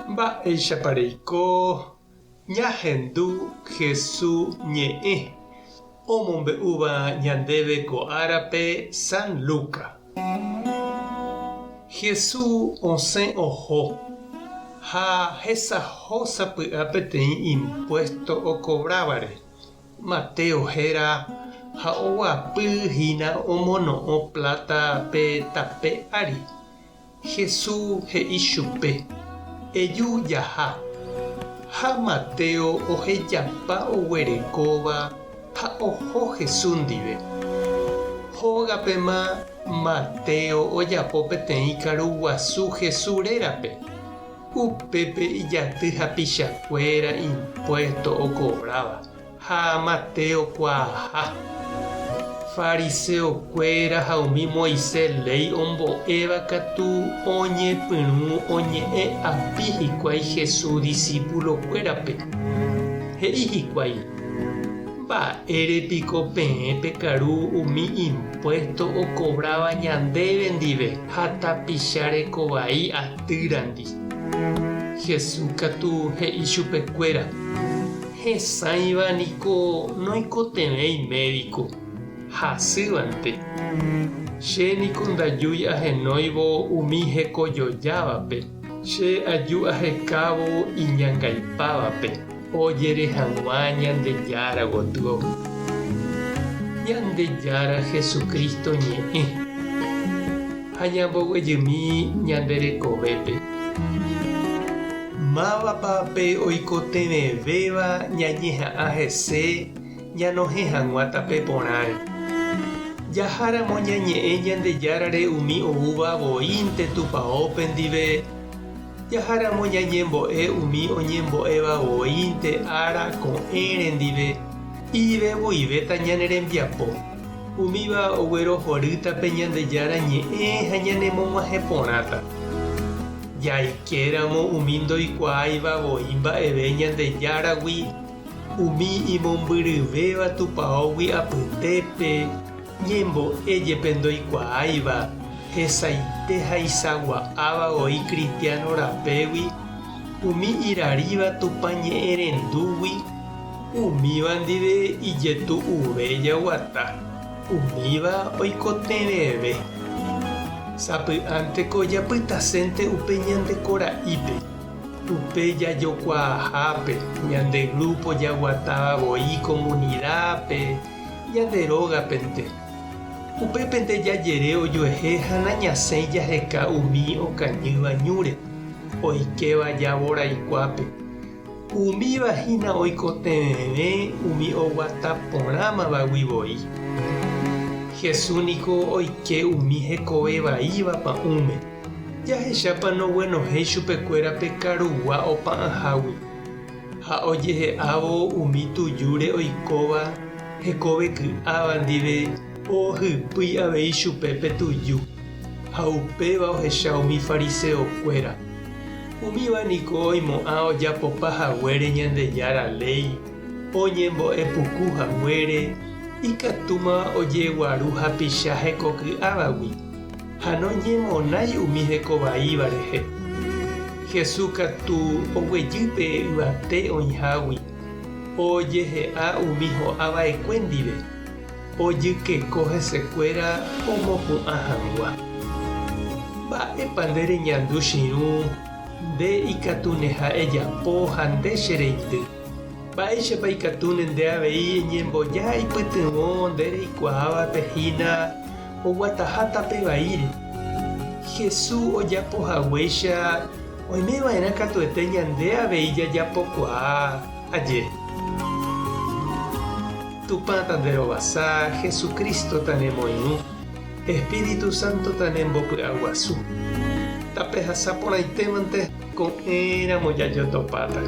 Mba'éichapareiko ñahendu Jesús ñe'ẽ omombe'úva ñandéve ko árape San Lucas. Jesús osẽ oho ha hesaho sapy'a peteĩ impuesto okobrávare. Mateo héra ha oguapyhína omono'õ plata pe tape ári. Jesús he'i chupe: eju jaha. Ha Mateo ohejapa oguerekóva ha oho Jesús ndive. Hógapema Mateo ojapo peteĩ karuguasu Jesús rérape. Upépe ijaty hapichakuéra impuesto okobráva. Ha Mateo kuaaha. Fariseokuéra ha umi Moisés ley ombo'éva katu oñepyrũ oñe'ẽ api hikuái Jesús discípulokuérape. He'i hikuái: mba'érepiko peẽ pekaru umi impuesto okobráva ñandéve ndive ha tapicharekovai atýrandi. Jesús katu he'i chupekuéra: hesãiva niko noikotevẽi médico. Hasývante. Che niko ndajúi ahenóivo umi hekojojávape. Che aju ahekávo iñangaipávape. Ojerehag̃ua Ñandejára gotyo. Ñandejára Jesucristo ñe'ẽ ha ñamboguejymi ñanderekovépe. Mávapa oikotevẽvéva ñañeha'ã hese ñanohẽhag̃ua tape porãre. Jaháramo ñañe'ẽ Ñandejárare umi oúva voínte tupaópe ndive. Jaháramo ñañembo'e umi oñembo'éva voínte ára ko'ẽre ndive. Ivevoivéta ñane rembiapo. Umíva oguerohorýta pe Ñandejára ñe'ẽ ha ñanemog̃uahẽ porãta. Jaikéramo umi ndoikuaáiva voi mba'eve Ñandejáragui. Umi imombyryvéva tupaógui apytépe. Ñembo'éjepe ndoikuaáiva. Hesaite ha isagua'áva voi Cristiano rapégui. Umi iraríva tupa ñe'ẽ rendúgui. Umíva ndive ijetu uve jaguata. Umíva oikotevẽve. Sapy'ánteko japytasénte upe ñande kora'ípe. Upe jajokuaahápe, ñande grupo jaguatáva voi comunidápe, ñande rógapente. Upépente jajere ojuehe ha nañasẽ jaheka umi okañýva ñúre, oikeva javoraikuápe. Umívahína oikotevẽve umi oguata porãmavagui voi. Jesús niko oike umi hekove vaíva pa'ũme. Jahechápa noguenohéi chupekuéra pe karugua opa'ãhágui. Ha ojehe'ávo umi tujúre oikóva hekove ky'áva ndive ohypýi avei chupe pe tuju. Ha upéva ohecha umi fariseokuéra. Umíva niko oimo'ã ojapo pahaguére Ñandejára ley, oñembo'e pukuhaguére, ikatúma ojeguaru hapicha hekoky'ávagui. Ha noñemonái umi hekovaíva rehe. Jesús katu oguejýpe yvate oĩhágui. Ojehe'a umi ho'ava'ekue ndive. Ojykeko hesekuéra omopu'ã hag̃ua. Mba'épa ndereñandu chiru, nde ikatune ha ejapo ha nde chereity. Mba'éichapa ikatune nde avei eñemboja ipytyvõ ndereikuaávapehína oguataháta pe vaíre. Jesús ojapohaguéicha oimeva'erã katuete ñande avei jajapokuaa ajére. Tupãta nderovasa, Jesucristo tanemoirũ, Espíritu Santo tanembopy'aguasu. Tapehasaporãitémante ko'ẽramo jajotopáta.